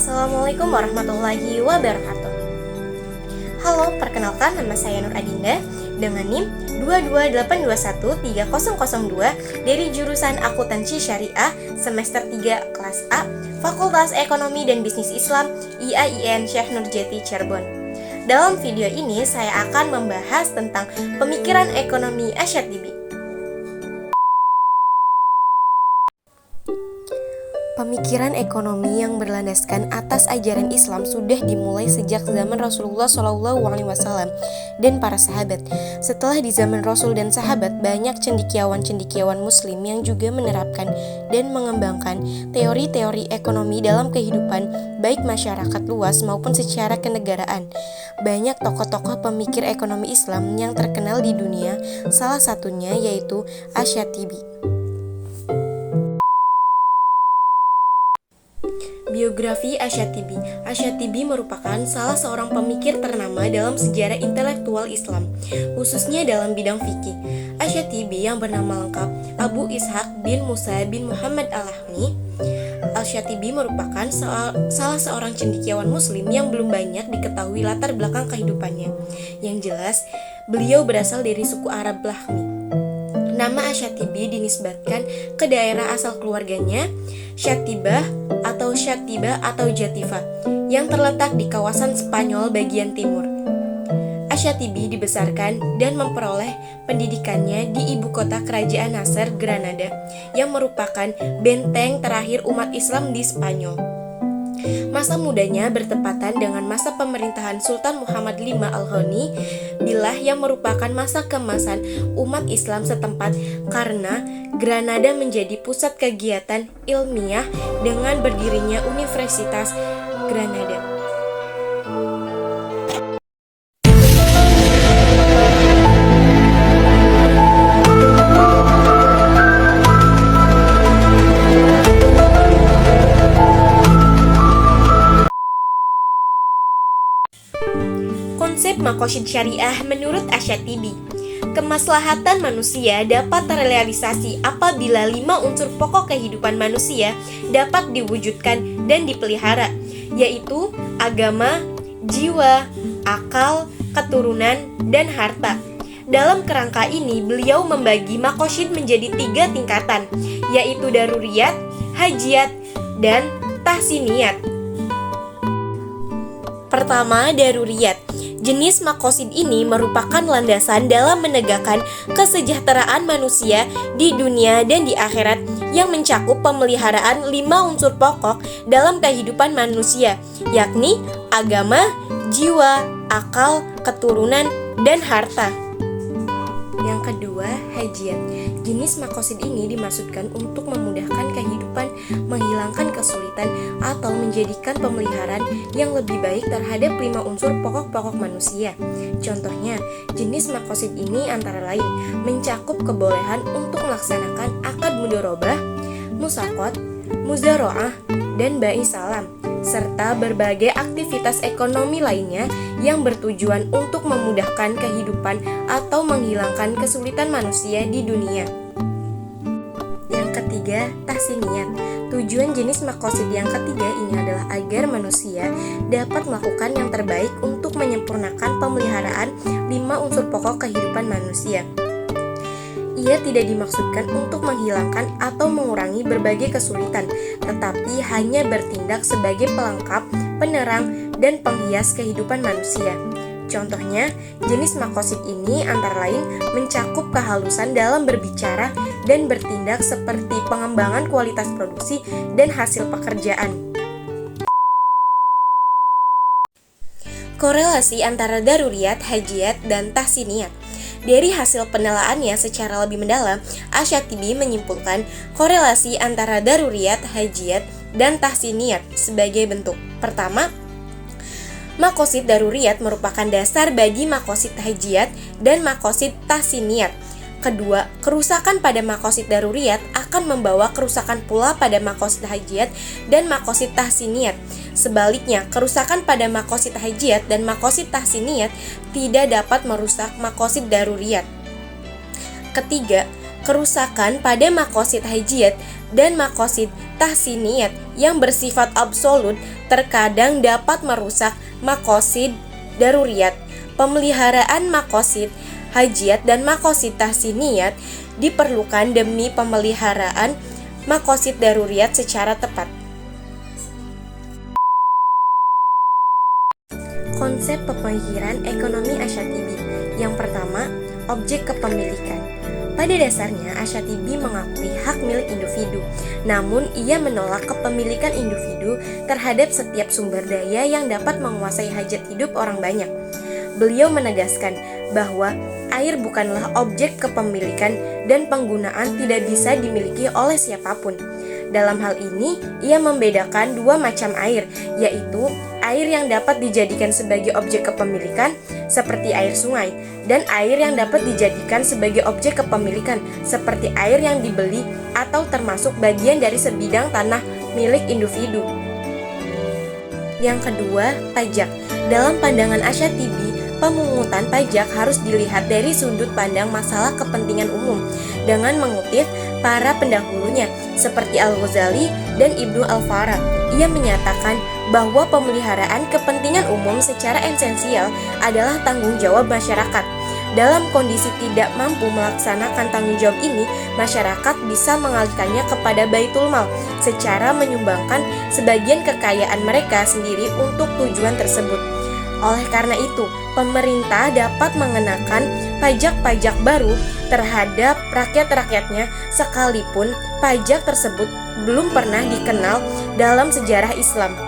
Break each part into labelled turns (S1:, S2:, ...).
S1: Assalamualaikum warahmatullahi wabarakatuh. Halo, perkenalkan nama saya Nur Adinda dengan NIM 228213002 dari jurusan Akuntansi Syariah semester 3 kelas A, Fakultas Ekonomi dan Bisnis Islam IAIN Syekh Nurjati Cirebon. Dalam video ini saya akan membahas tentang pemikiran ekonomi Asyatibi. Pemikiran ekonomi yang berlandaskan atas ajaran Islam sudah dimulai sejak zaman Rasulullah SAW dan para sahabat. Setelah di zaman Rasul dan sahabat, banyak cendekiawan-cendekiawan Muslim yang juga menerapkan dan mengembangkan teori-teori ekonomi dalam kehidupan baik masyarakat luas maupun secara kenegaraan. Banyak tokoh-tokoh pemikir ekonomi Islam yang terkenal di dunia, salah satunya yaitu Asyatibi. Biografi Asyatibi. Asyatibi merupakan salah seorang pemikir ternama dalam sejarah intelektual Islam, khususnya dalam bidang fikih. Asyatibi yang bernama lengkap Abu Ishaq bin Musa bin Muhammad Al-Lahmi. Asyatibi merupakan salah seorang cendekiawan Muslim yang belum banyak diketahui latar belakang kehidupannya. Yang jelas, beliau berasal dari suku Arab Lahmi. Nama Asyatibi dinisbatkan ke daerah asal keluarganya, Syatibah atau Jativa, yang terletak di kawasan Spanyol bagian timur. Asyatibi dibesarkan dan memperoleh pendidikannya di ibu kota kerajaan Nasr, Granada, yang merupakan benteng terakhir umat Islam di Spanyol. Masa mudanya bertepatan dengan masa pemerintahan Sultan Muhammad V Al-Ghani Billah yang merupakan masa keemasan umat Islam setempat karena Granada menjadi pusat kegiatan ilmiah dengan berdirinya Universitas Granada. Konsep Maqasid Syariah menurut Asyatibi, kemaslahatan manusia dapat terrealisasi apabila 5 unsur pokok kehidupan manusia dapat diwujudkan dan dipelihara, yaitu agama, jiwa, akal, keturunan, dan harta. Dalam kerangka ini, beliau membagi maqasid menjadi 3 tingkatan, yaitu daruriyat, hajiyat, dan tahsiniyat. Pertama, daruriyat. Jenis maqasid ini merupakan landasan dalam menegakkan kesejahteraan manusia di dunia dan di akhirat yang mencakup pemeliharaan 5 unsur pokok dalam kehidupan manusia, yakni agama, jiwa, akal, keturunan, dan harta. Yang kedua, hajiyat. Jenis maqasid ini dimaksudkan untuk memudahkan kehidupan, menghilangkan kesulitan, atau menjadikan pemeliharaan yang lebih baik terhadap 5 unsur pokok-pokok manusia. Contohnya, jenis maqasid ini antara lain mencakup kebolehan untuk melaksanakan akad mudharabah, musaqat, muzara'ah, dan bai salam, serta berbagai aktivitas ekonomi lainnya yang bertujuan untuk memudahkan kehidupan atau menghilangkan kesulitan manusia di dunia. Yang ketiga, tahsiniyat. Tujuan jenis maqasid yang ketiga ini adalah agar manusia dapat melakukan yang terbaik untuk menyempurnakan pemeliharaan 5 unsur pokok kehidupan manusia. Ia tidak dimaksudkan untuk menghilangkan atau mengurangi berbagai kesulitan, tetapi hanya bertindak sebagai pelengkap, penerang, dan penghias kehidupan manusia. Contohnya, jenis maqasid ini antara lain mencakup kehalusan dalam berbicara dan bertindak seperti pengembangan kualitas produksi dan hasil pekerjaan. Korelasi antara daruriyat, hajiyat, dan tahsiniyat. Dari hasil penelaannya secara lebih mendalam, Asyatibi menyimpulkan korelasi antara daruriyat, hajiyat, dan tahsiniyat sebagai bentuk. Pertama, maqasid daruriyat merupakan dasar bagi maqasid hajiyat dan maqasid tahsiniyat. Kedua, kerusakan pada maqasid daruriyat akan membawa kerusakan pula pada maqasid hajiyat dan maqasid tahsiniyat. Sebaliknya, kerusakan pada maqasid hajiyat dan maqasid tahsiniyat tidak dapat merusak maqasid daruriyat. Ketiga, kerusakan pada maqasid hajiyat dan makosid tahsiniyat yang bersifat absolut terkadang dapat merusak makosid daruriyat. Pemeliharaan makosid hajiat dan makosid tahsiniyat diperlukan demi pemeliharaan makosid daruriyat secara tepat. Konsep pemikiran ekonomi Asyatibi. Yang pertama, objek kepemilikan. Pada dasarnya, Asyatibi mengakui hak milik individu, namun ia menolak kepemilikan individu terhadap setiap sumber daya yang dapat menguasai hajat hidup orang banyak. Beliau menegaskan bahwa air bukanlah objek kepemilikan dan penggunaan tidak bisa dimiliki oleh siapapun. Dalam hal ini, ia membedakan dua macam air, yaitu air yang dapat dijadikan sebagai objek kepemilikan, seperti air sungai, dan air yang dapat dijadikan sebagai objek kepemilikan, seperti air yang dibeli atau termasuk bagian dari sebidang tanah milik individu. Yang kedua, pajak. Dalam pandangan Asyatibi, pemungutan pajak harus dilihat dari sudut pandang masalah kepentingan umum dengan mengutip para pendahulunya seperti Al-Ghazali dan Ibnu Al-Farad. Ia menyatakan bahwa pemeliharaan kepentingan umum secara esensial adalah tanggung jawab masyarakat. Dalam kondisi tidak mampu melaksanakan tanggung jawab ini, masyarakat bisa mengalihkannya kepada Baitul Mal secara menyumbangkan sebagian kekayaan mereka sendiri untuk tujuan tersebut. Oleh karena itu, pemerintah dapat mengenakan pajak-pajak baru terhadap rakyat-rakyatnya sekalipun pajak tersebut belum pernah dikenal dalam sejarah Islam.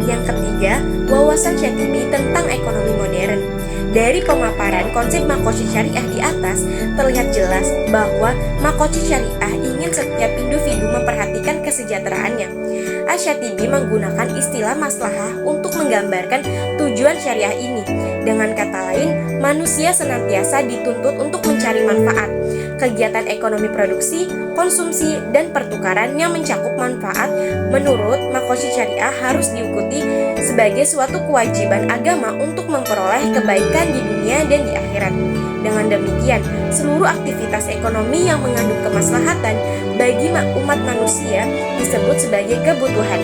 S1: Yang ketiga, wawasan Syatibi tentang ekonomi modern. Dari pemaparan konsep makosid syariah di atas, terlihat jelas bahwa makosid syariah ingin setiap individu memperhatikan kesejahteraannya. Asyatibi menggunakan istilah maslahah untuk menggambarkan tujuan syariah ini. Dengan kata lain, manusia senantiasa dituntut untuk mencari manfaat. Kegiatan ekonomi produksi, konsumsi, dan pertukaran yang mencakup manfaat menurut makosid syariah harus diikuti sebagai suatu kewajiban agama untuk memperoleh kebaikan di dunia dan di akhirat. Dengan demikian, seluruh aktivitas ekonomi yang mengandung kemaslahatan bagi umat manusia disebut sebagai kebutuhan.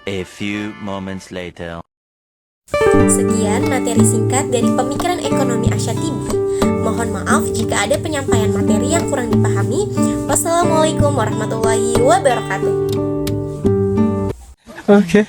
S2: A few moments later.
S1: Sekian materi singkat dari pemikiran ekonomi Asyatibi. Mohon maaf jika ada penyampaian materi yang kurang dipahami. Wassalamualaikum warahmatullahi wabarakatuh.
S3: Okay.